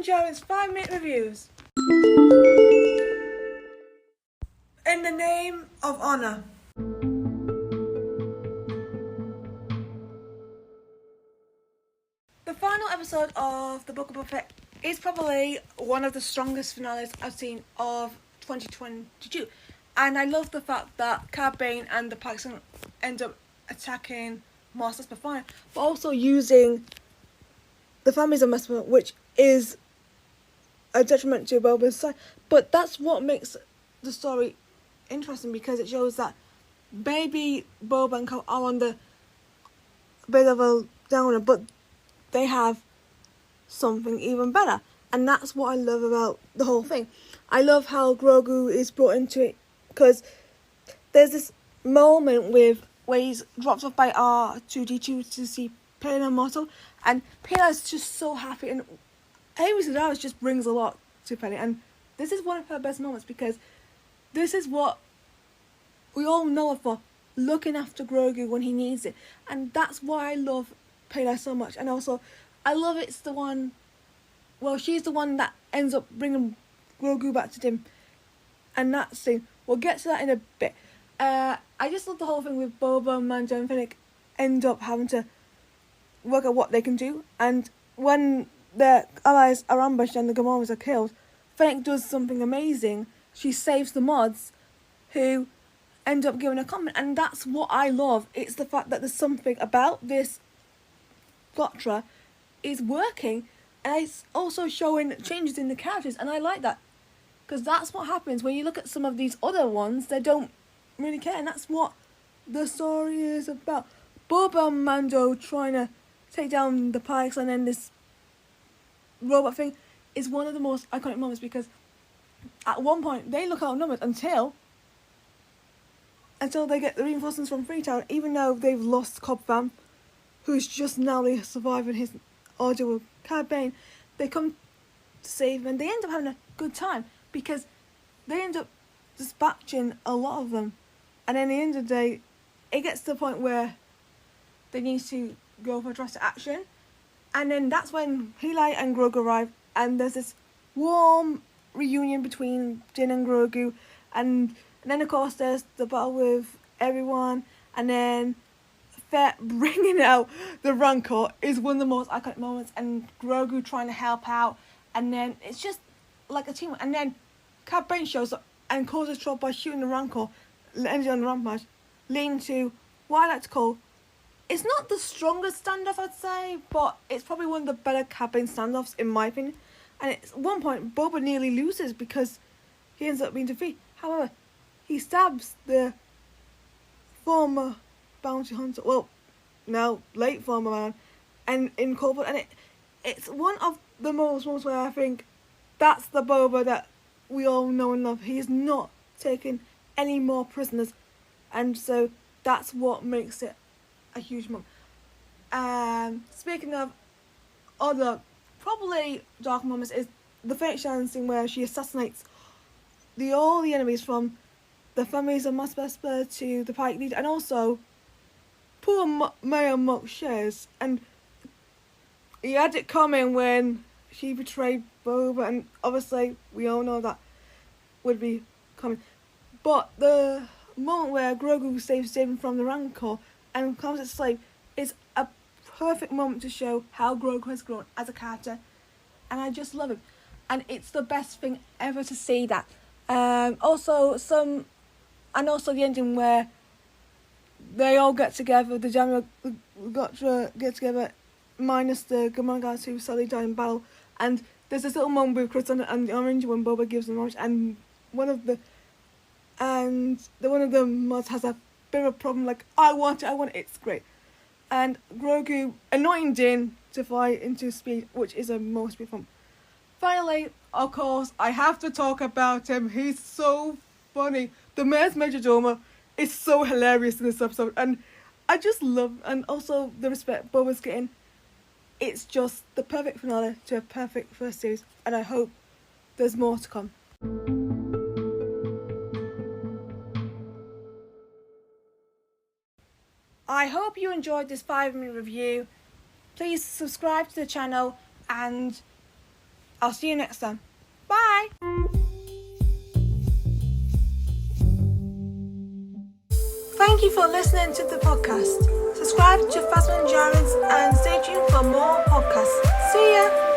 Jones 5-minute reviews. In the name of honor. The final episode of the Book of Boba Fett is probably one of the strongest finales I've seen of 2022. And I love the fact that Cad Bane and the Pikes end up attacking Mos Espa, but also using the families of Mos Espa, which is a detriment to Boba's side. But that's what makes the story interesting, because it shows that maybe Boba and Cobb are on the bit of a downer, but they have something even better. And that's what I love about the whole thing. I love how Grogu is brought into it, because there's this moment where he's dropped off by R2-D2 to see Pela and Motto, and Pela is just so happy, and Amy Sedaris just brings a lot to Pela, and this is one of her best moments, because this is what we all know her for, looking after Grogu when he needs it. And that's why I love Pela so much. And also, I love it's the one, well, she's the one that ends up bringing Grogu back to Dim. And that scene, we'll get to that in a bit. I just love the whole thing with Boba, Mando and Fennec end up having to work out what they can do. And when their allies are ambushed and the Gamoras are killed, Fennec does something amazing. She saves the mods, who end up giving a comment, and that's what I love. It's the fact that there's something about this Gotra is working, and it's also showing changes in the characters, and I like that, because that's what happens when you look at some of these other ones. They don't really care, and that's what the story is about. Boba and Mando trying to take down the Pikes, and then this robot thing is one of the most iconic moments, because at one point they look outnumbered until they get the reinforcements from Freetown, even though they've lost Cobb Vanth, who's just narrowly surviving his ordeal with Cad Bane. They come to save him, and they end up having a good time, because they end up dispatching a lot of them. And then at the end of the day, it gets to the point where they need to go for drastic action. And then that's when Heli and Grogu arrive, and there's this warm reunion between Din and Grogu, and then of course there's the battle with everyone, and then Fett bringing out the Rancor is one of the most iconic moments, and Grogu trying to help out, and then it's just like a team. And then Cad Bane shows up and causes trouble by shooting the Rancor, ending on the rampage, leading to what I like to call, it's not the strongest standoff, I'd say, but it's probably one of the better Cad Bane standoffs in my opinion. And at one point, Boba nearly loses because he ends up being defeated. However, he stabs the former bounty hunter, well, now late former man, and in cold blood. And it's one of the moments where I think that's the Boba that we all know and love. He is not taking any more prisoners, and so that's what makes it a huge moment. Speaking of other probably dark moments, is the Fate Shannon scene where she assassinates all the enemies, from the families of Mos Espa to the Pike Leader, and also poor Mayor Mock shares. And he had it coming when she betrayed Boba, and obviously we all know that would be coming. But the moment where Grogu saves David from the Rancor and becomes its slave is a perfect moment to show how Grogu has grown as a character, and I just love him, and it's the best thing ever to see that. Also the ending where they all get together, the General Gotra get together, minus the Gamora guys who sadly died in battle, and there's this little moment with Chris and the Orange when Boba gives them orange, and one of the mods has a bit of a problem, like, I want it, it's great. And Grogu anointing Din to fly into speed, which is a most beautiful. Finally, of course, I have to talk about him. He's so funny. The Mayor's Majordomo is so hilarious in this episode, and I just love, and also the respect Boba's getting. It's just the perfect finale to a perfect first series, and I hope there's more to come. I hope you enjoyed this 5-minute review. Please subscribe to the channel and I'll see you next time. Bye! Thank you for listening to the podcast. Subscribe to Phasma and stay tuned for more podcasts. See ya!